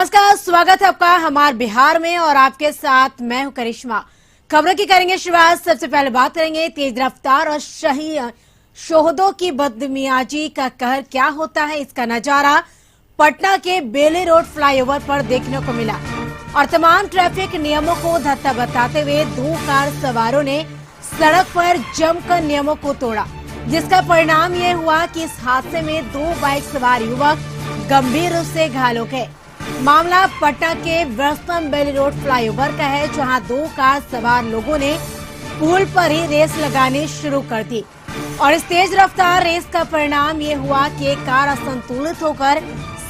नमस्कार, स्वागत है आपका हमारे बिहार में और आपके साथ मैं हूं करिश्मा। खबरों की करेंगे शुरुआत। सबसे पहले बात करेंगे तेज रफ्तार और शोहदों की बदमियाजी का कहर क्या होता है। इसका नजारा पटना के बेली रोड फ्लाईओवर पर देखने को मिला और तमाम ट्रैफिक नियमों को धत्ता बताते हुए दो कार सवारों ने सड़क पर जमकर नियमों को तोड़ा, जिसका परिणाम ये हुआ कि इस हादसे में दो बाइक सवार युवक गंभीर रूप से घायल हो गए। मामला पटना के वेस्टर्न बेली रोड फ्लाईओवर का है, जहां दो कार सवार लोगों ने पुल पर ही रेस लगानी शुरू कर दी और इस तेज रफ्तार रेस का परिणाम ये हुआ कि एक कार असंतुलित होकर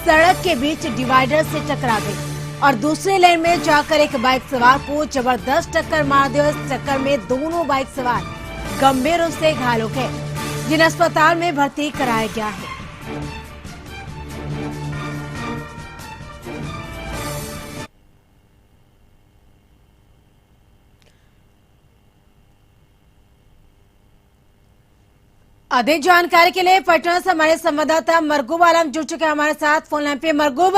सड़क के बीच डिवाइडर से टकरा गई और दूसरी लेन में जाकर एक बाइक सवार को जबरदस्त टक्कर मार दी। इस टक्कर में दोनों बाइक सवार गंभीर रूप से घायल हो गए, जिन्हें अस्पताल में भर्ती कराया गया है। अधिक जानकारी के लिए पटना से हमारे संवाददाता मरगूब आलम जुड़ चुके हैं हमारे साथ फोन लाइन पे। मरगूब,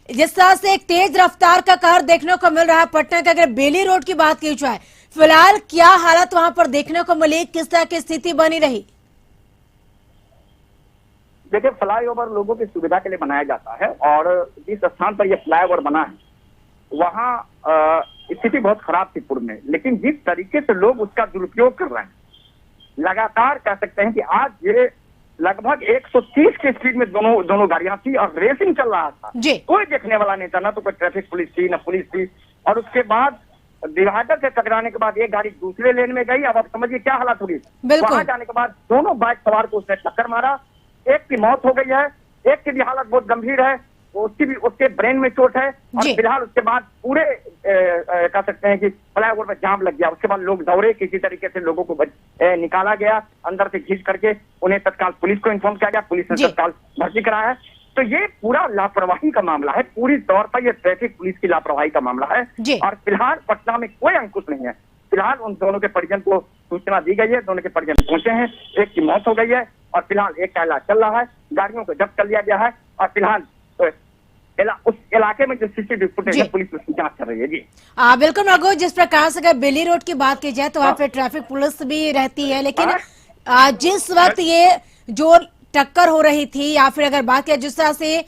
जिस तरह से एक तेज रफ्तार का कहर देखने को मिल रहा है पटना के, अगर बेली रोड की बात की जाए, फिलहाल क्या हालत वहां पर देखने को मिली, किस तरह की स्थिति बनी रही? देखिए, फ्लाईओवर लोगों की सुविधा के लिए बनाया जाता है और जिस स्थान पर यह फ्लाईओवर बना है वहाँ स्थिति बहुत खराब थी पूर्व में, लेकिन जिस तरीके से लोग उसका दुरुपयोग कर रहे हैं, लगातार कह सकते हैं कि आज ये लगभग 130 की स्पीड में दोनों गाड़ियां थी और रेसिंग चल रहा था। कोई देखने वाला नहीं था, ना तो कोई ट्रैफिक पुलिस थी, ना पुलिस थी। और उसके बाद डिवाइडर से टकराने के बाद एक गाड़ी दूसरे लेन में गई। अब आप समझिए क्या हालत होगी। वहां जाने के बाद दोनों बाइक सवार को उसने टक्कर मारा, एक की मौत हो गई है, एक की भी हालत बहुत गंभीर है, उसके ब्रेन में चोट है और फिलहाल उसके बाद पूरे कह सकते हैं कि फ्लाईओवर पर जाम लग गया। उसके बाद लोग दौड़े, किसी तरीके से लोगों को निकाला गया, अंदर से खींच करके उन्हें तत्काल पुलिस को इन्फॉर्म किया गया, पुलिस ने तत्काल भर्ती कराया है। तो ये पूरा लापरवाही का मामला है, पूरी तौर पर ये ट्रैफिक पुलिस की लापरवाही का मामला है और फिलहाल पटना में कोई अंकुश नहीं है। फिलहाल उन दोनों के परिजन को सूचना दी गई है, दोनों के परिजन पहुंचे हैं, एक की मौत हो गई है और फिलहाल एक का इलाज चल रहा है। गाड़ियों को जब्त कर लिया गया है और फिलहाल उस इलाके में जो सीसीटीवी फुटेज है पुलिस उसकी जांच कर रही है। जी बिल्कुल मरगू, जिस प्रकार से अगर बेली रोड की बात की जाए तो वहाँ पे ट्रैफिक पुलिस भी रहती है, लेकिन जिस वक्त ये जो टक्कर हो रही थी या फिर अगर बात किया जिस तरह से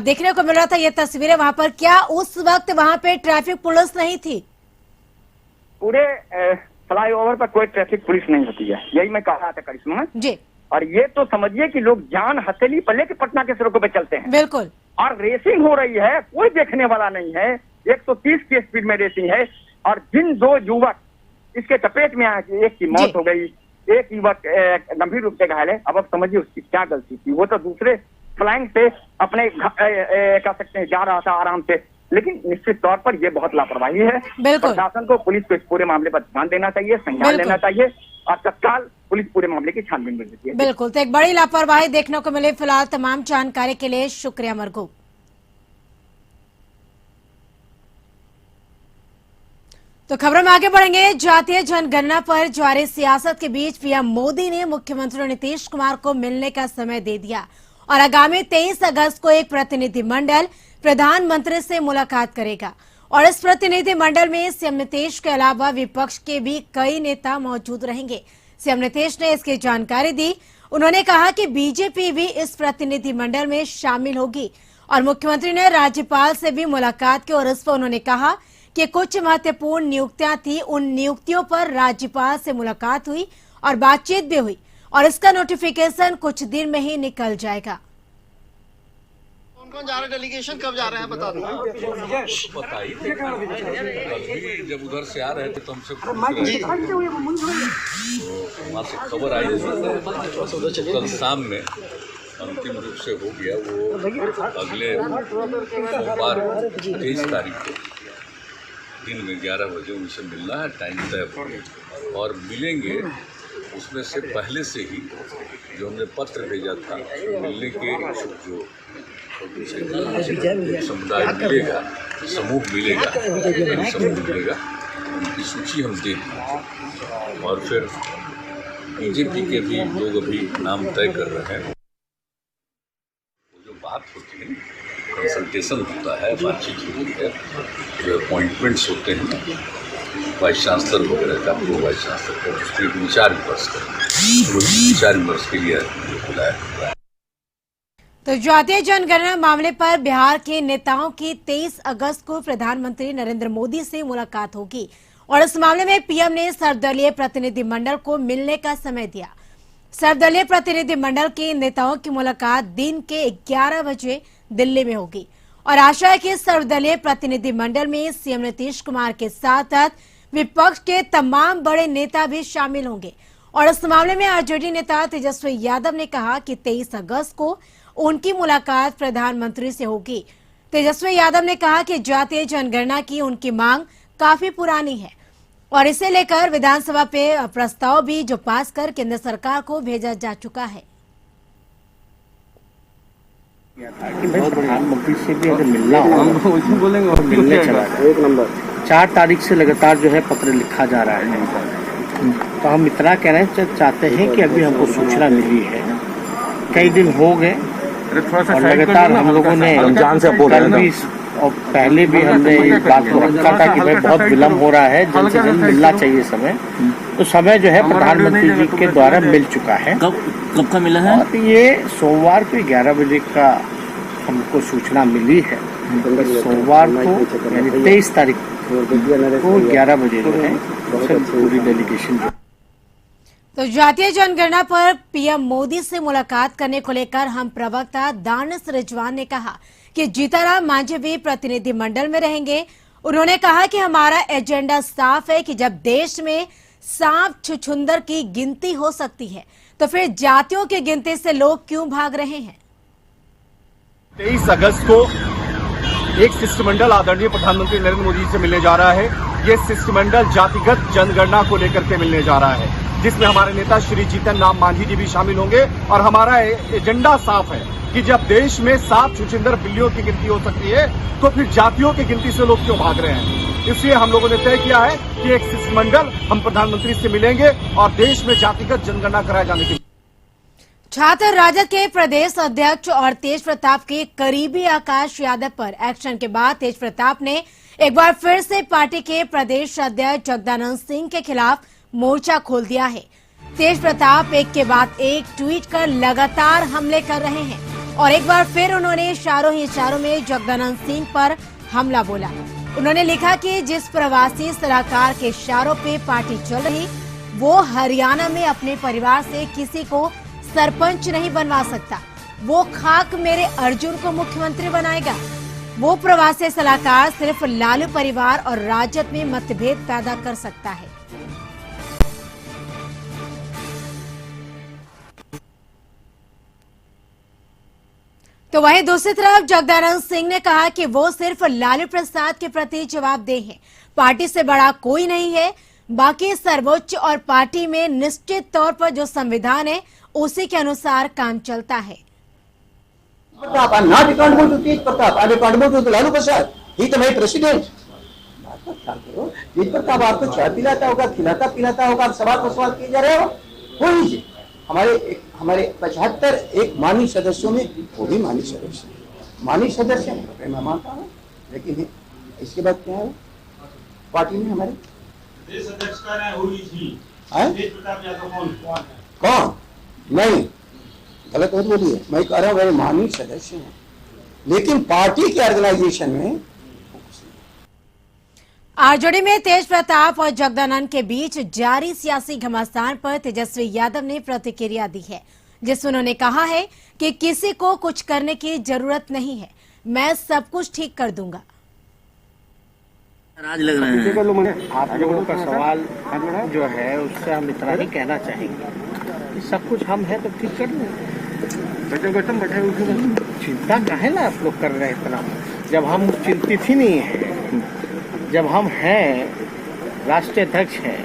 देखने को मिल रहा था ये तस्वीरें वहां पर, क्या उस वक्त वहां पे ट्रैफिक पुलिस नहीं थी? पूरे फ्लाईओवर पर कोई ट्रैफिक पुलिस नहीं होती है, यही मैं कह रहा था करिश्मा जी। और ये तो समझिए कि लोग जान हथेली पर लेके पटना के सड़कों पे चलते हैं। बिल्कुल। और रेसिंग हो रही है, कोई देखने वाला नहीं है, 130 की स्पीड में रेसिंग है और जिन दो युवक इसके चपेट में आए, एक की मौत हो गई, एक युवक गंभीर रूप से घायल है। अब आप समझिए उसकी क्या गलती थी। वो तो दूसरे फ्लाइंग से अपने कह सकते हैं जा रहा था आराम से, लेकिन निश्चित तौर पर यह बहुत लापरवाही है। प्रशासन को, पुलिस को इस पूरे मामले पर ध्यान देना चाहिए, संज्ञान लेना चाहिए और तत्काल पुलिस पूरे मामले की छानबीन कर देती है। बिल्कुल, तो एक बड़ी लापरवाही देखने को मिली। फिलहाल तमाम जानकारी के लिए शुक्रिया मरगू। तो खबरों में आगे बढ़ेंगे। जातीय जनगणना पर जारी सियासत के बीच पीएम मोदी ने मुख्यमंत्री नीतीश कुमार को मिलने का समय दे दिया और आगामी 23 अगस्त को एक प्रतिनिधिमंडल प्रधानमंत्री से मुलाकात करेगा और इस प्रतिनिधिमंडल में सीएम नीतीश के अलावा विपक्ष के भी कई नेता मौजूद रहेंगे। सीएम नीतीश ने इसकी जानकारी दी। उन्होंने कहा कि बीजेपी भी इस प्रतिनिधिमंडल में शामिल होगी और मुख्यमंत्री ने राज्यपाल से भी मुलाकात की और इस पर उन्होंने कहा कि कुछ महत्वपूर्ण नियुक्तियां थी, उन नियुक्तियों पर राज्यपाल से मुलाकात हुई और बातचीत भी हुई और इसका नोटिफिकेशन कुछ दिन में ही निकल जाएगा। कौन जा रहा है, डेलीगेशन कब जा रहे हैं बता दो। बताइए, जब उधर से आ रहे थे तो हमसे वहाँ से खबर आई, कल शाम में अंतिम रूप से हो गया। वो अगले सोमवार 23 तारीख को दिन में 11 बजे उनसे मिलना है, टाइम तय और मिलेंगे। उसमें से पहले से ही जो हमने पत्र भेजा था मिलने के जो समुदाय मिलेगा, समूह मिलेगा, उनकी सूची हम दे दें और फिर बीजेपी के भी लोग अभी नाम तय कर रहे हैं। वो जो बात होती है कंसल्टेशन होता है, बातचीत होती है, जो अपॉइंटमेंट्स होते हैं वाइस चांसलर वगैरह का, वो वाइस चांसलर का, जिसको एक विचार विमर्श करें, विचार विमर्श के लिए बुलाया गया है। तो जातीय जनगणना मामले पर बिहार के नेताओं की 23 अगस्त को प्रधानमंत्री नरेंद्र मोदी से मुलाकात होगी और इस मामले में पीएम ने सर्वदलीय प्रतिनिधिमंडल को मिलने का समय दिया। सर्वदलीय प्रतिनिधिमंडल के नेताओं की मुलाकात दिन के 11 बजे दिल्ली में होगी और आशा है कि सर्वदलीय प्रतिनिधिमंडल में सीएम नीतीश कुमार के साथ विपक्ष के तमाम बड़े नेता भी शामिल होंगे। और इस मामले में आरजेडी नेता तेजस्वी यादव ने कहा कि 23 अगस्त को उनकी मुलाकात प्रधानमंत्री से होगी। तेजस्वी यादव ने कहा कि जातीय जनगणना की उनकी मांग काफी पुरानी है और इसे लेकर विधानसभा पे प्रस्ताव भी जो पास कर केंद्र सरकार को भेजा जा चुका है। कि भाई प्रधानमंत्री से भी अगर मिलना हो बोलेंगे और मिलने चला जाए। 4 तारीख से लगातार जो है पत्र लिखा जा रहा है, तो हम इतना कहना चाहते हैं कि अभी हमको सूचना मिली है, कई दिन हो गए और लगातार हम लोगों ने कल भी और पहले भी हमने इस बात को रखा था कि भाई बहुत विलम्ब हो रहा है, जल्द से जल्द मिलना चाहिए समय। तो समय जो है प्रधानमंत्री जी के द्वारा मिल चुका है। कब का मिला है? और ये सोमवार को 11 बजे का हमको सूचना मिली है। सोमवार को यानी 23 तारीख को 11 बजे जो है पूरी डेलीगेशन। तो जातीय जनगणना पर पीएम मोदी से मुलाकात करने को लेकर हम प्रवक्ता दानिश रिजवान ने कहा कि जीताराम मांझी भी प्रतिनिधिमंडल में रहेंगे। उन्होंने कहा कि हमारा एजेंडा साफ है कि जब देश में सांप छुछुंदर की गिनती हो सकती है तो फिर जातियों की गिनती से लोग क्यों भाग रहे हैं। 23 अगस्त को एक शिष्टमंडल आदरणीय प्रधानमंत्री नरेंद्र मोदी जी से मिलने जा रहा है। ये शिष्टमंडल जातिगत जनगणना को लेकर के मिलने जा रहा है, जिसमें हमारे नेता श्री जीतन राम मांझी जी भी शामिल होंगे। और हमारा एजेंडा साफ है कि जब देश में सांप छुछुंदर बिल्लियों की गिनती हो सकती है तो फिर जातियों की गिनती से लोग क्यों भाग रहे हैं। इसलिए हम लोगों ने तय किया है कि एक शिष्टमंडल हम प्रधानमंत्री से मिलेंगे और देश में जातिगत जनगणना कराए जाने के। छात्र राजद के प्रदेश अध्यक्ष और तेज प्रताप के करीबी आकाश यादव पर एक्शन के बाद तेज प्रताप ने एक बार फिर से पार्टी के प्रदेश अध्यक्ष जगदानंद सिंह के खिलाफ मोर्चा खोल दिया है। तेज प्रताप एक के बाद एक ट्वीट कर लगातार हमले कर रहे हैं और एक बार फिर उन्होंने इशारों ही इशारों में जगदानंद सिंह पर हमला बोला। उन्होंने लिखा कि जिस प्रवासी सलाहकार के इशारों पे पार्टी चल रही वो हरियाणा में अपने परिवार से किसी को सरपंच नहीं बनवा सकता। वो खाक मेरे अर्जुन को मुख्यमंत्री बनाएगा। वो प्रवासी सलाहकार सिर्फ लालू परिवार और राजद में मतभेद पैदा कर सकता है। तो वहीं दूसरी तरफ जगदानंद सिंह ने कहा कि वो सिर्फ लालू प्रसाद के प्रति जवाबदेह हैं, पार्टी से बड़ा कोई नहीं है। बाकी सर्वोच्च और पार्टी में निश्चित तौर पर जो संविधान है उसी के अनुसार काम चलता है। Pratap, I'm not accountable to Tej Pratap. I'm accountable to Lalu Prasad. He is my president. बात का ख्याल करो। तेज प्रताप आपको चाय पिलाता होगा, खिलाता पिलाता होगा, आप सवाल पर सवाल किए जा रहे हो। हो लीजिए। हमारे 75 एक माननीय सदस्यों में वो भी माननीय सदस्य हैं, मैं मानता हूँ। लेकिन इसके बाद क्या है पार्टी में हमारे कौन नहीं गलत मत बोलिए। मैं कह रहा हूँ मेरे माननीय सदस्य हैं, लेकिन पार्टी के ऑर्गेनाइजेशन में। आरजेडी में तेज प्रताप और जगदानंद के बीच जारी सियासी घमासान पर तेजस्वी यादव ने प्रतिक्रिया दी है, जिसमें उन्होंने कहा है कि किसी को कुछ करने की जरूरत नहीं है, मैं सब कुछ ठीक कर दूंगा। राज लग रहे हैं। आप लोगों का सवाल जो है उससे हम इतना ही कहना चाहेंगे कि सब कुछ हम हैं तो ठीक कर लेंगे। चिंता काहे ना आप लोग कर रहे हैं इतना, जब हम चिंतित ही नहीं है। जब हम हैं राष्ट्रीय अध्यक्ष हैं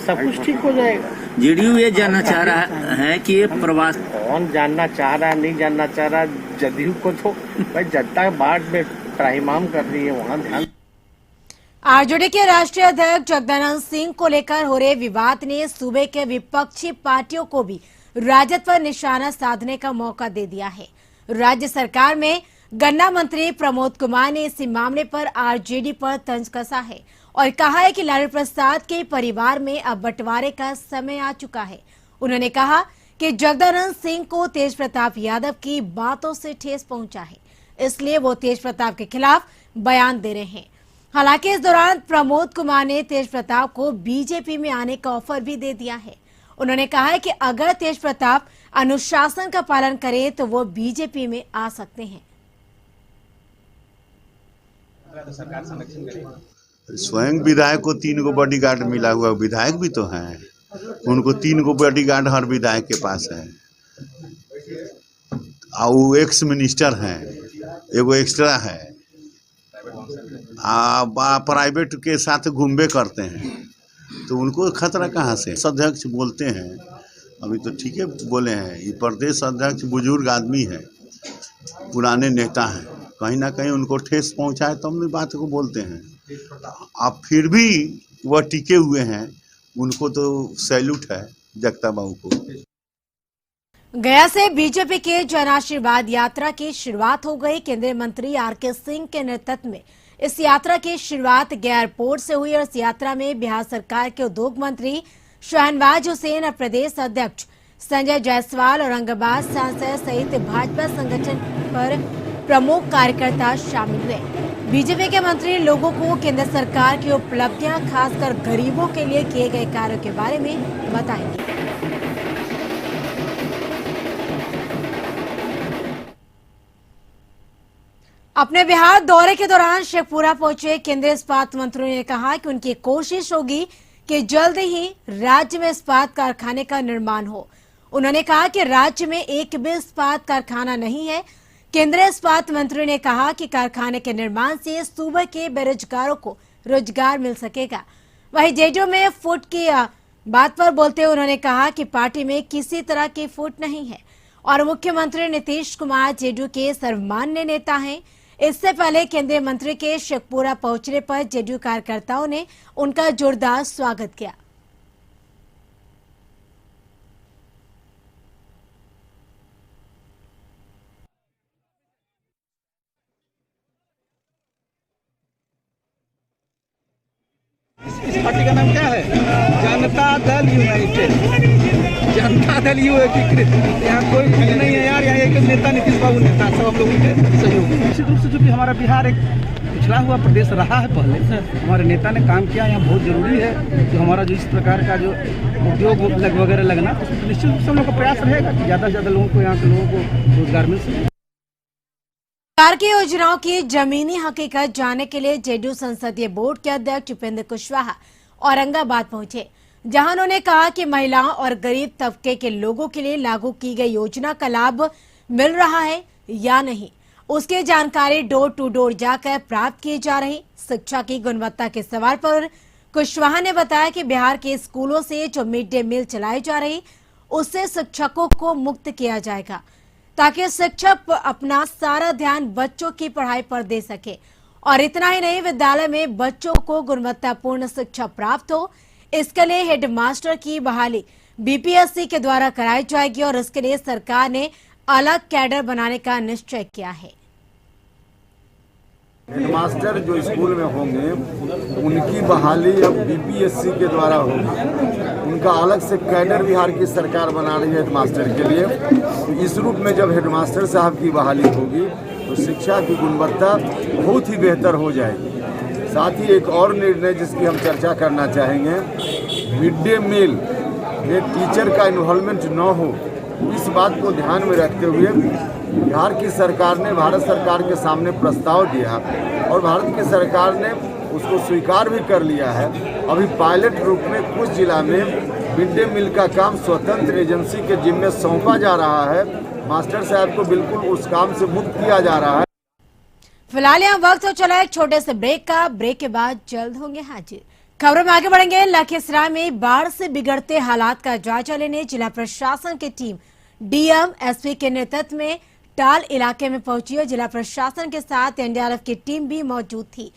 सब कुछ ठीक हो जाएगा। जेडीयू ये जानना चाह रहा है कि ये प्रवास कौन जानना चाह रहा है नहीं जानना चाह रहा, जदयू को तो भाई जनता बाढ़ में त्राहिमाम कर रही है, वहाँ ध्यान। आरजेडी के राष्ट्रीय अध्यक्ष जगदानंद सिंह को लेकर हो रहे विवाद ने सूबे के विपक्षी पार्टियों को भी राजद पर निशाना साधने का मौका दे दिया है। राज्य सरकार में गन्ना मंत्री प्रमोद कुमार ने इसी मामले पर आरजेडी पर तंज कसा है और कहा है कि लालू प्रसाद के परिवार में अब बंटवारे का समय आ चुका है। उन्होंने कहा कि जगदानंद सिंह को तेज प्रताप यादव की बातों से ठेस पहुंचा है, इसलिए वो तेज प्रताप के खिलाफ बयान दे रहे हैं। हालांकि इस दौरान प्रमोद कुमार ने तेज प्रताप को बीजेपी में आने का ऑफर भी दे दिया है। उन्होंने कहा है कि अगर तेज प्रताप अनुशासन का पालन करे तो वो बीजेपी में आ सकते हैं। स्वयं विधायक को 3 गो बॉडीगार्ड मिला हुआ, विधायक भी तो हैं, उनको 3 गो बॉडीगार्ड हर विधायक के पास है। और वो एक्स मिनिस्टर हैं, एगो एक्स्ट्रा है, प्राइवेट के साथ घूमबे करते हैं, तो उनको खतरा कहाँ से। अध्यक्ष बोलते हैं, अभी तो ठीक है बोले हैं, ये प्रदेश अध्यक्ष बुजुर्ग आदमी है, पुराने नेता हैं, कहीं ना कहीं उनको ठेस पहुंचाए तो हम बात को बोलते हैं। अब फिर भी वह टिके हुए हैं, उनको तो सैल्यूट है जगता बाबू को। गया से बीजेपी के जन आशीर्वाद यात्रा की शुरुआत हो गई। केंद्रीय मंत्री आरके सिंह के नेतृत्व में इस यात्रा की शुरुआत गया एयरपोर्ट से हुई और इस यात्रा में बिहार सरकार के उद्योग मंत्री शहनवाज हुसैन और प्रदेश अध्यक्ष संजय जायसवाल, औरंगाबाद सांसद सहित भाजपा संगठन पर प्रमुख कार्यकर्ता शामिल हुए। बीजेपी के मंत्री लोगों को केंद्र सरकार की उपलब्धियां, खासकर गरीबों के लिए किए गए कार्यों के बारे में बताएंगे। अपने बिहार दौरे के दौरान शेखपुरा पहुंचे केंद्रीय इस्पात मंत्री ने कहा कि उनकी कोशिश होगी कि जल्द ही राज्य में इस्पात कारखाने का निर्माण हो। उन्होंने कहा कि राज्य में एक भी इस्पात कारखाना नहीं है। केंद्रीय इस्पात मंत्री ने कहा कि कारखाने के निर्माण से सूबे के बेरोजगारों को रोजगार मिल सकेगा। वहीं जेडीयू में फूट की बात पर बोलते हुए उन्होंने कहा कि पार्टी में किसी तरह की फूट नहीं है और मुख्यमंत्री नीतीश कुमार जेडीयू के सर्वमान्य नेता हैं। इससे पहले केंद्रीय मंत्री के शेखपुरा पहुंचने पर जेडीयू कार्यकर्ताओं ने उनका जोरदार स्वागत किया। इस पार्टी का नाम क्या है? जनता दल यूनाइटेड, जनता दल यू एकीकृत। यहाँ कोई कुछ नहीं है यार, यहाँ एक नेता नीतीश बाबू नेता, सब हम लोगों के सहयोग। निश्चित रूप से जो कि हमारा बिहार एक पिछड़ा हुआ प्रदेश रहा है, पहले हमारे नेता ने काम किया, यहाँ बहुत जरूरी है। जो हमारा जो इस प्रकार का जो उद्योग वगैरह लगना, तो निश्चित रूप से हम लोग का प्रयास रहेगा कि ज़्यादा से ज़्यादा लोगों को, यहाँ के लोगों को रोजगार मिल सके। सरकार की योजनाओं की जमीनी हकीकत जानने के लिए जेडीयू संसदीय बोर्ड के अध्यक्ष उपेंद्र कुशवाहा औरंगाबाद पहुंचे, जहां उन्होंने कहा कि महिलाओं और गरीब तबके के लोगों के लिए लागू की गई योजना का लाभ मिल रहा है या नहीं, उसकी जानकारी डोर टू डोर जाकर प्राप्त की जा रही। शिक्षा की गुणवत्ता के सवाल पर कुशवाहा ने बताया कि बिहार के स्कूलों से जो मिड डे मील चलाई जा रही, उससे शिक्षकों को मुक्त किया जाएगा ताकि शिक्षक अपना सारा ध्यान बच्चों की पढ़ाई पर दे सके। और इतना ही नहीं, विद्यालय में बच्चों को गुणवत्तापूर्ण शिक्षा प्राप्त हो, इसके लिए हेडमास्टर की बहाली बीपीएससी के द्वारा कराई जाएगी और इसके लिए सरकार ने अलग कैडर बनाने का निश्चय किया है। हेडमास्टर जो स्कूल में होंगे उनकी बहाली अब बीपीएससी के द्वारा होगी। उनका अलग से कैडर बिहार की सरकार बना रही है हेडमास्टर के लिए। तो इस रूप में जब हेडमास्टर साहब की बहाली होगी तो शिक्षा की गुणवत्ता बहुत ही बेहतर हो जाएगी। साथ ही एक और निर्णय जिसकी हम चर्चा करना चाहेंगे, मिड डे मील में टीचर का इन्वॉल्वमेंट न हो, इस बात को ध्यान में रखते हुए बिहार की सरकार ने भारत सरकार के सामने प्रस्ताव दिया और भारत की सरकार ने उसको स्वीकार भी कर लिया है। अभी पायलट रूप में कुछ जिला में मिड डे मील का काम स्वतंत्र एजेंसी के जिम्मे सौंपा जा रहा है। मास्टर साहब को बिल्कुल उस काम से मुक्त किया जा रहा है। फिलहाल यहाँ वक्त हो चला एक छोटे से ब्रेक का। ब्रेक के बाद जल्द होंगे हाजिर। खबरों में आगे बढ़ेंगे। लखीसराय में बाढ़ से बिगड़ते हालात का जायजा लेने जिला प्रशासन की टीम डीएम एसपी के नेतृत्व में टाल इलाके में पहुंची और जिला प्रशासन के साथ एनडीआरएफ की टीम भी मौजूद थी।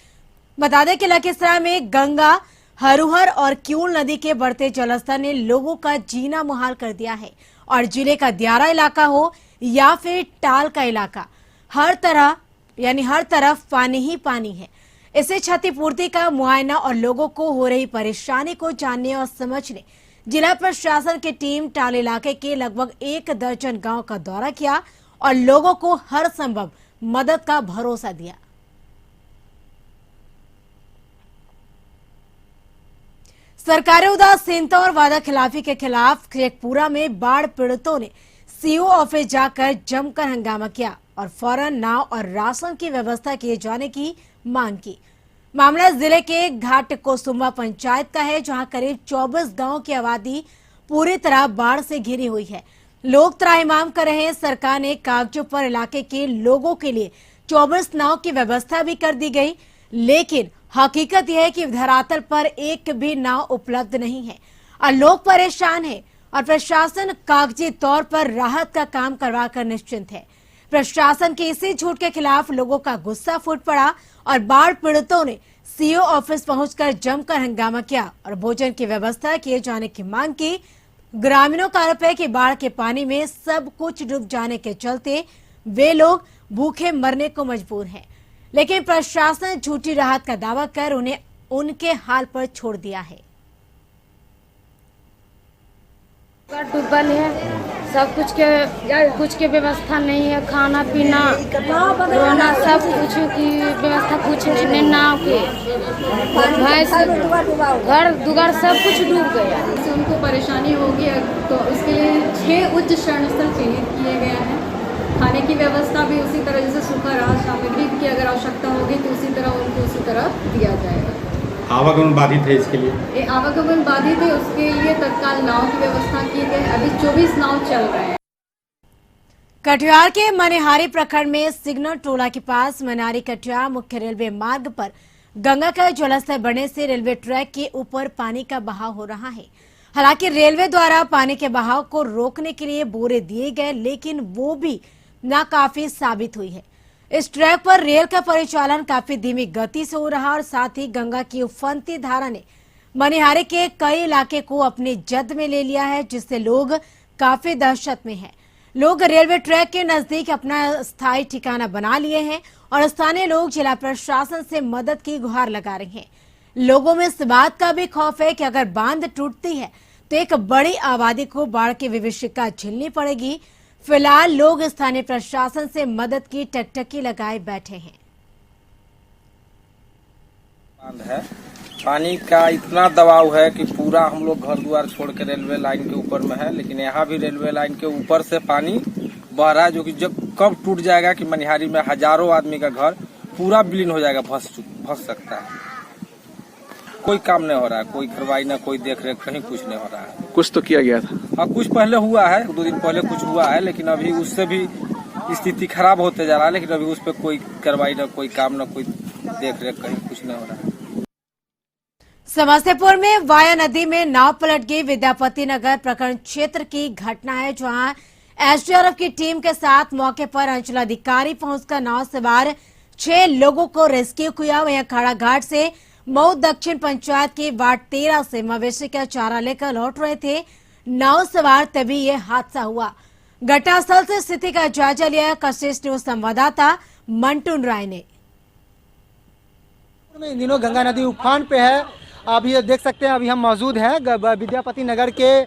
बता दें कि लखीसराय में गंगा, हरुहर और क्यूल नदी के बढ़ते जलस्तर ने लोगों का जीना मुहाल कर दिया है और जिले का दियारा इलाका हो या फिर टाल का इलाका, हर तरह यानी हर तरफ पानी ही पानी है। इसे क्षतिपूर्ति का मुआयना और लोगों को हो रही परेशानी को जानने और समझने जिला प्रशासन की टीम टाल इलाके के लगभग 1 दर्जन गांव का दौरा किया और लोगों को हर संभव मदद का भरोसा दिया। सरकारी उदासीनता और वादा खिलाफी के खिलाफ शेखपुरा में बाढ़ पीड़ितों ने सीओ ऑफिस जाकर जमकर हंगामा किया और फौरन नाव और राशन की व्यवस्था किए जाने की मांग की। मामला जिले के घाट कोसुम्बा पंचायत का है, जहां करीब 24 गांव की आबादी पूरी तरह बाढ़ से घिरी हुई है। लोग त्राहिमाम कर रहे हैं। सरकार ने कागजों पर इलाके के लोगों के लिए 24 नाव की व्यवस्था भी कर दी गई, लेकिन हकीकत यह है कि धरातल पर एक भी नाव उपलब्ध नहीं है और लोग परेशान हैं और प्रशासन कागजी तौर पर राहत का काम करवाकर निश्चिंत है। प्रशासन के इसी झूठ के खिलाफ लोगों का गुस्सा फूट पड़ा और बाढ़ पीड़ितों ने सीओ ऑफिस पहुंचकर जमकर हंगामा किया और भोजन की व्यवस्था किए जाने की मांग की। ग्रामीणों का आरोप है कि बाढ़ के पानी में सब कुछ डूब जाने के चलते वे लोग भूखे मरने को मजबूर हैं, लेकिन प्रशासन झूठी राहत का दावा कर उन्हें उनके हाल पर छोड़ दिया है। डूबल है, सब कुछ के व्यवस्था नहीं है, खाना पीना रोना सब कुछ की व्यवस्था कुछ नहीं, नाव के भैंस घर दुगर सब कुछ डूब गया। इससे उनको परेशानी होगी, तो इसके लिए 6 उच्च शरण स्थल चिन्हित किए गए हैं। खाने की व्यवस्था भी उसी तरह, जैसे सूखा राहत सामग्री की अगर आवश्यकता होगी तो उसी तरह उनको उसी तरह दिया जाएगा। आवागमन बाधित है, इसके लिए ये आवागमन बाधित है, उसके लिए तत्काल नाव की व्यवस्था की गई। अभी 24 नाव चल रहे हैं। कटिहार के मनिहारी प्रखंड में सिग्नल टोला के पास मनिहारी कटिहार मुख्य रेलवे मार्ग पर गंगा का जलस्तर बढ़ने से रेलवे ट्रैक के ऊपर पानी का बहाव हो रहा है। हालांकि रेलवे द्वारा पानी के बहाव को रोकने के लिए बोरे दिए गए, लेकिन वो भी नाकाफी साबित हुई है। इस ट्रैक पर रेल का परिचालन काफी धीमी गति से हो रहा और साथ ही गंगा की उफनती धारा ने मनिहारी के कई इलाके को अपनी जद में ले लिया है, जिससे लोग काफी दहशत में हैं। लोग रेलवे ट्रैक के नजदीक अपना स्थायी ठिकाना बना लिए हैं और स्थानीय लोग जिला प्रशासन से मदद की गुहार लगा रहे हैं। लोगों में इस बात का भी खौफ है कि अगर बांध टूटती है तो एक बड़ी आबादी को बाढ़ की विभीषिका झेलनी पड़ेगी। फिलहाल लोग स्थानीय प्रशासन से मदद की टकटकी लगाए बैठे हैं। पानी का इतना दबाव है कि पूरा हम लोग घर द्वार छोड़ के रेलवे लाइन के ऊपर में है, लेकिन यहाँ भी रेलवे लाइन के ऊपर से पानी बह रहा है, जो कि जब कब टूट जाएगा कि मनिहारी में हजारों आदमी का घर पूरा विलीन हो जाएगा, फंस सकता है। कोई काम नहीं हो रहा है, कोई कार्रवाई ना कोई देख रेख, कहीं कुछ नहीं हो रहा है। कुछ तो किया गया था। हाँ, कुछ पहले हुआ है, 2 दिन पहले कुछ हुआ है, लेकिन अभी उससे भी स्थिति खराब होते जा रहा है। लेकिन अभी उस पर कोई कार्रवाई ना कोई काम ना कोई देख रेख, कहीं कुछ नहीं हो रहा है। समस्तीपुर में वाया नदी में नाव पलट गई। विद्यापति नगर प्रखंड क्षेत्र की घटना है, जहां एसडीआरएफ की टीम के साथ मौके पर अंचलाधिकारी पहुंचकर नाव सवार 6 लोगों को रेस्क्यू किया। वहीं खड़ा घाट से मऊ दक्षिण पंचायत के वार्ड 13 से मवेशी का चारा लेकर लौट रहे थे नाव सवार, तभी यह हादसा हुआ। घटनास्थल से स्थिति का जायजा लिया कशिश न्यूज संवाददाता मंटून राय ने। इन दिनों गंगा नदी उफान पे है। आप ये देख सकते हैं, अभी हम मौजूद हैं विद्यापति नगर के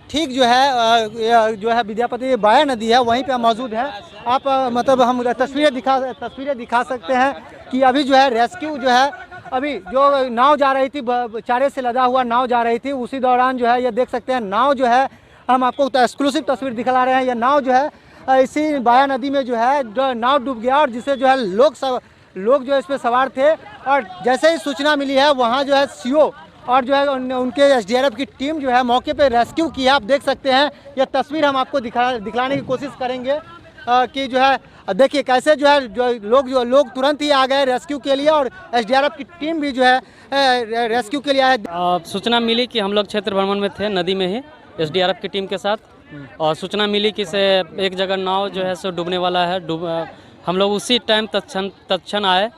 ठीक जो है विद्यापति वाया नदी है, वहीं पे हम मौजूद हैं। आप मतलब हम तस्वीरें दिखा सकते हैं कि अभी जो है रेस्क्यू जो है, अभी जो नाव जा रही थी, चारे से लदा हुआ नाव जा रही थी, उसी दौरान जो है ये देख सकते हैं नाव जो है, हम आपको एक्सक्लूसिव तस्वीर दिखला रहे हैं। यह नाव जो है इसी वाया नदी में जो है नाव डूब गया और जिससे जो है लोग जो है इस पर सवार थे और जैसे ही सूचना मिली है वहाँ जो है सीओ और जो है उनके एसडीआरएफ की टीम जो है मौके पे रेस्क्यू की है। आप देख सकते हैं, यह तस्वीर हम आपको दिखलाने की कोशिश करेंगे कि जो है देखिए कैसे जो है लोग तुरंत ही आ गए रेस्क्यू के लिए और एसडीआरएफ की टीम भी जो है रेस्क्यू के लिए आए। सूचना मिली कि हम लोग क्षेत्र भ्रमण में थे नदी में ही एसडीआरएफ की टीम के साथ, और सूचना मिली कि से एक जगह नाव जो है सो डूबने वाला है। हम लोग उसी टाइम तत्क्षण आए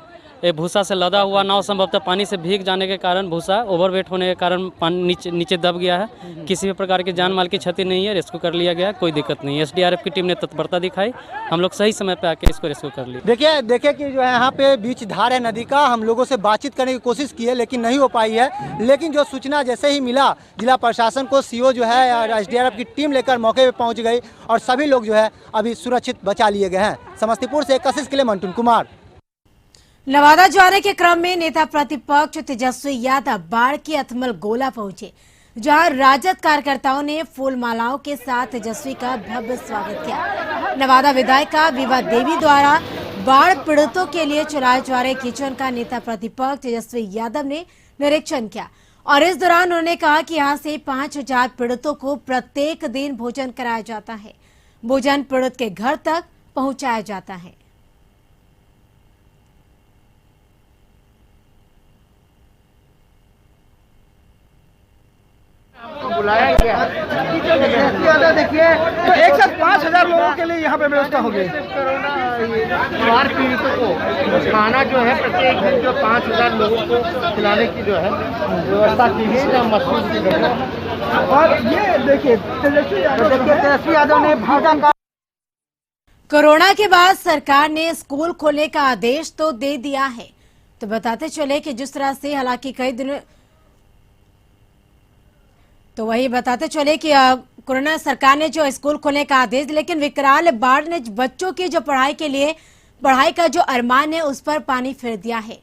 ये भूसा से लदा हुआ नाव संभवतः पानी से भीग जाने के कारण, भूसा ओवरवेट होने के कारण पानी नीचे दब गया है। किसी भी प्रकार की जान माल की क्षति नहीं है, रेस्क्यू कर लिया गया, कोई दिक्कत नहीं है। SDRF की टीम ने तत्परता दिखाई, हम लोग सही समय पे आके इसको रेस्क्यू कर लिया। देखिए कि जो है यहाँ पे बीच धार है नदी का, हम लोगों से बातचीत करने की कोशिश की है लेकिन नहीं हो पाई है। लेकिन जो सूचना जैसे ही मिला, जिला प्रशासन को CO जो है SDRF की टीम लेकर मौके पे पहुंच गई और सभी लोग जो है अभी सुरक्षित बचा लिए गए हैं। समस्तीपुर से कशिश के लिए मंटून कुमार। नवादा जाने के क्रम में नेता प्रतिपक्ष तेजस्वी यादव बाढ़ की अथमल गोला पहुंचे, जहां राजद कार्यकर्ताओं ने फूल मालाओं के साथ तेजस्वी का भव्य स्वागत किया। नवादा विधायिका विभा देवी द्वारा बाढ़ पीड़ितों के लिए चलाए जा रहे किचन का नेता प्रतिपक्ष तेजस्वी यादव ने निरीक्षण किया और इस दौरान उन्होंने कहा कि यहां से 5000 पीड़ितों को प्रत्येक दिन भोजन कराया जाता है। भोजन पीड़ित के घर तक पहुंचाया जाता है। बुलाया गया। देखिए तो एक साथ 5000 लोगों के लिए यहाँ पे व्यवस्था हो गई। बाढ़ पीड़ितों को खाना जो है प्रत्येक दिन जो 5000 लोगों को खिलाने की जो है व्यवस्था की गई मशरूम की। और ये देखिए तेजस्वी यादव ने भोजन का। कोरोना के बाद सरकार ने स्कूल खोलने का आदेश तो दे दिया है, तो बताते चले कि जिस तरह से हालांकि कई दिन तो वही बताते चले कि कोरोना सरकार ने जो स्कूल खोलने का आदेश दिया, लेकिन विकराल बाढ़ ने बच्चों की जो पढ़ाई का जो अरमान है उस पर पानी फेर दिया है।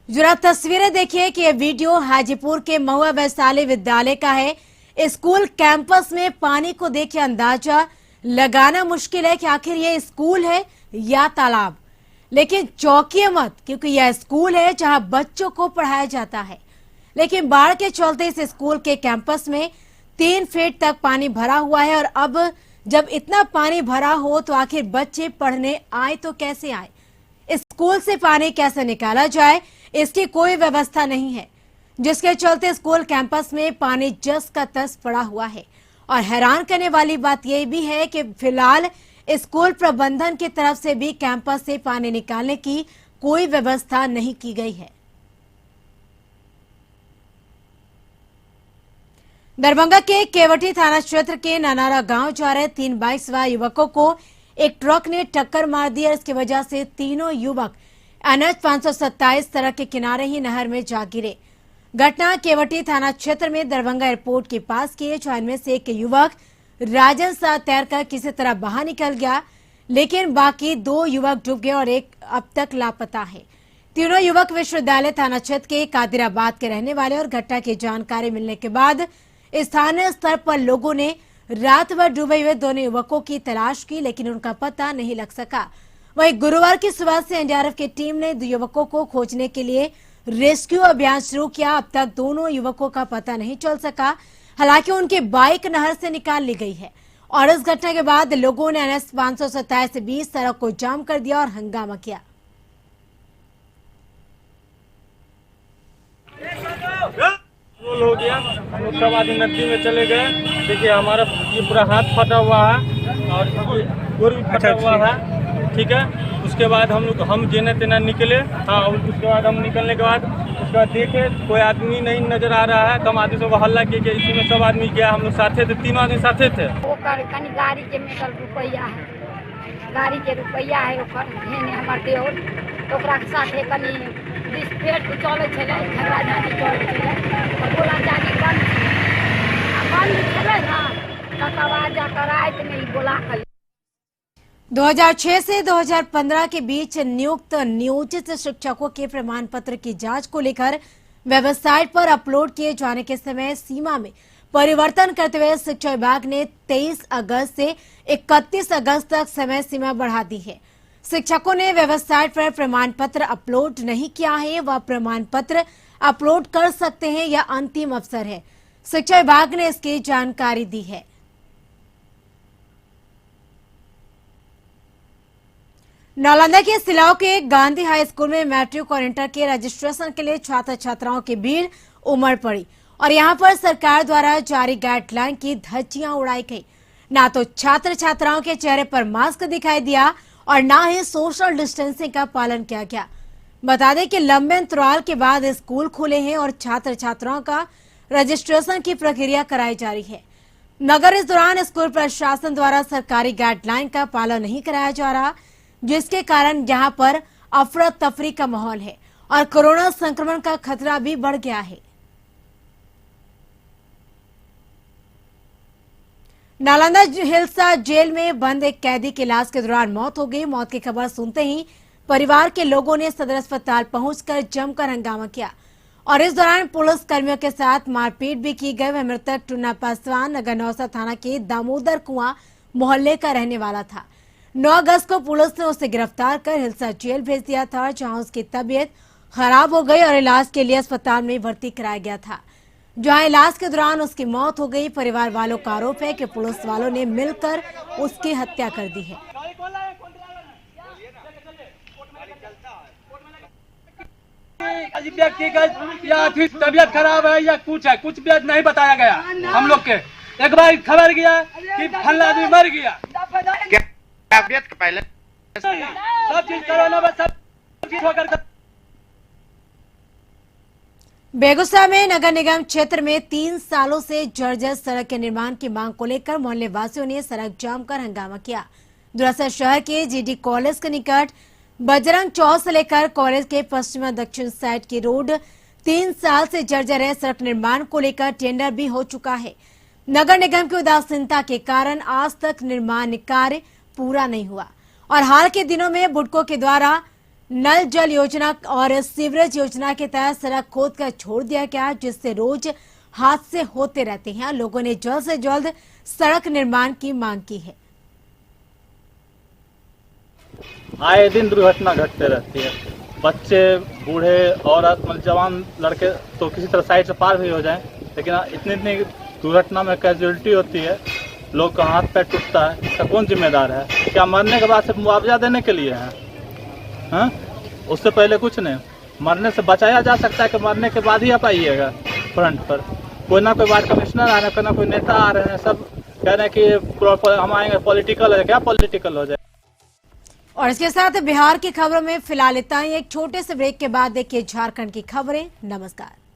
जरा तस्वीरें देखिए कि यह वीडियो हाजीपुर के महुआ वैशाली विद्यालय का है। स्कूल कैंपस में पानी को देखिए अंदाजा लगाना मुश्किल है कि आखिर ये स्कूल है या तालाब, लेकिन चौंकिए मत क्योंकि यह स्कूल है जहां बच्चों को पढ़ाया जाता है। लेकिन बाढ़ के चलते इस स्कूल के कैंपस में 3 फीट तक पानी भरा हुआ है और अब जब इतना पानी भरा हो तो आखिर बच्चे पढ़ने आए तो कैसे आए, स्कूल से पानी कैसे निकाला जाए, इसकी कोई व्यवस्था नहीं है, जिसके चलते स्कूल कैंपस में पानी जस का तस पड़ा हुआ है। और हैरान करने वाली बात यह भी है कि फिलहाल स्कूल प्रबंधन की तरफ से भी कैंपस से पानी निकालने की कोई व्यवस्था नहीं की गई है। दरभंगा के केवटी थाना क्षेत्र के नानारा गांव जा रहे 3 बाइक सवार युवकों को एक ट्रक ने टक्कर मार दी और इसकी वजह से तीनों युवक NH 527 सड़क के किनारे ही नहर में जा गिरे। घटना केवटी थाना क्षेत्र में दरभंगा एयरपोर्ट के पास की है, जहां इनमें से एक युवक राजन साथ तैरकर किसी तरह बाहर निकल गया, लेकिन बाकी 2 युवक डूब गए और एक अब तक लापता है। तीनों युवक विश्वविद्यालय थाना क्षेत्र के कादिराबाद के रहने वाले और घटना की जानकारी मिलने के बाद स्थानीय स्तर पर लोगों ने रात भर डूबे हुए दोनों युवकों की तलाश की, लेकिन उनका पता नहीं लग सका। वहीं गुरुवार की सुबह से NDRF की टीम ने 2 युवकों को खोजने के लिए रेस्क्यू अभियान शुरू किया। अब तक दोनों युवकों का पता नहीं चल सका, हालांकि उनकी बाइक नहर से निकाल ली गई है। और इस घटना के बाद लोगों ने NH 527 से 20 सड़क को जाम कर दिया और हंगामा किया। हो गया, हम लोग सब आदमी नदी में चले गए। देखिए हमारा ये पूरा हाथ फटा हुआ है और गोर भी फटा हुआ है, ठीक है। उसके बाद हम जेने तेना निकले। हाँ, उसके बाद हम निकलने के बाद देखे कोई आदमी नहीं नजर आ रहा है, तो हम आदमी से हल्ला किए कि इसमें सब आदमी गया, हम लोग साथे थे, 3 आदमी साथे थे। कनी गाड़ी के मेटल रुपया है, गाड़ी के रुपया है हमारे देवर, तो ओकरा के साथे कनी 20 फीट चले छले, झगड़ा झाटी चले छले, बोला जाके बंद छले ना, तकर बाद जाकर रात में बोला कर। 2006 से 2015 के बीच नियोजित शिक्षकों के प्रमाण पत्र की जांच को लेकर वेबसाइट पर अपलोड किए जाने के समय सीमा में परिवर्तन करते हुए शिक्षा विभाग ने 23 अगस्त से 31 अगस्त तक समय सीमा बढ़ा दी है। शिक्षकों ने वेबसाइट पर प्रमाण पत्र अपलोड नहीं किया है, वह प्रमाण पत्र अपलोड कर सकते हैं, यह अंतिम अवसर है। शिक्षा विभाग ने इसकी जानकारी दी है। नालंदा के सिलाव के गांधी हाई स्कूल में मैट्रिक और इंटर के रजिस्ट्रेशन के लिए छात्र छात्राओं की भीड़ उमड़ पड़ी और यहां पर सरकार द्वारा जारी गाइडलाइन की धज्जियां उड़ाई गई। ना तो छात्र छात्राओं के चेहरे पर मास्क दिखाई दिया और ना ही सोशल डिस्टेंसिंग का पालन किया गया। बता दें कि लंबे अंतराल के बाद स्कूल खुले हैं और छात्र छात्राओं का रजिस्ट्रेशन की प्रक्रिया कराई जा रही है, मगर इस दौरान स्कूल प्रशासन द्वारा सरकारी गाइडलाइन का पालन नहीं कराया जा रहा, जिसके कारण यहां पर अफरा तफरी का माहौल है और कोरोना संक्रमण का खतरा भी बढ़ गया है। नालंदा हिल्सा जेल में बंद एक कैदी की इलाज के दौरान मौत हो गई। मौत की खबर सुनते ही परिवार के लोगों ने सदर अस्पताल पहुंचकर जमकर हंगामा किया और इस दौरान पुलिस कर्मियों के साथ मारपीट भी की गई। वह मृतक टुन्ना पासवान नगर नौसा थाना के दामोदर कुआं मोहल्ले का रहने वाला था। 9 अगस्त को पुलिस ने उसे गिरफ्तार कर हिल्सा जेल भेज दिया था, जहां उसकी तबीयत खराब हो गई और इलाज के लिए अस्पताल में भर्ती कराया गया था, जहां इलाज के दौरान उसकी मौत हो गई। परिवार वालों का आरोप है कि पुलिस वालों ने मिलकर उसकी हत्या कर दी है। व्यक्तिगत या फिर तबीयत खराब है या कुछ है, कुछ भी नहीं बताया गया हम लोग के। एक बार खबर गया कि फला आदमी मर गया, तबीयत पहले सब चीज कोरोना में सब चीज होकर। बेगूसराय में नगर निगम क्षेत्र में 3 सालों से जर्जर सड़क के निर्माण की मांग को लेकर मोहल्ले वासियों ने सड़क जाम कर हंगामा किया। दरअसल शहर के जीडी कॉलेज के निकट बजरंग चौक से लेकर कॉलेज के पश्चिम दक्षिण साइड की रोड 3 साल से जर्जर है। सड़क निर्माण को लेकर टेंडर भी हो चुका है। नगर निगम की उदासीनता के कारण आज तक निर्माण कार्य पूरा नहीं हुआ और हाल के दिनों में बुडको के द्वारा नल जल योजना और सीवरेज योजना के तहत सड़क खोद कर छोड़ दिया गया, जिससे रोज हादसे होते रहते हैं। लोगों ने जल्द से जल्द सड़क निर्माण की मांग की है। आए दिन दुर्घटना घटते रहती है, बच्चे बूढ़े औरत मतलब जवान लड़के तो किसी तरह साइड से पार भी हो जाएं, लेकिन इतनी दुर्घटना में कैजुअलिटी होती है, लोग का हाथ पैर टूटता है। इसका कौन जिम्मेदार है? क्या मरने के बाद सिर्फ मुआवजा देने के लिए है? हाँ, उससे पहले कुछ नहीं। मरने से बचाया जा सकता है कि मरने के बाद ही आप आइएगा फ्रंट पर। कोई ना कोई वार्ड कमिश्नर आ रहे हैं, कोई ना कोई नेता आ रहे हैं, सब कह रहे हैं कि हम आएंगे पॉलिटिकल है। क्या पॉलिटिकल हो जाए? और इसके साथ बिहार की खबरों में फिलहाल इतना ही। एक छोटे से ब्रेक के बाद देखिए झारखंड की खबरें। नमस्कार।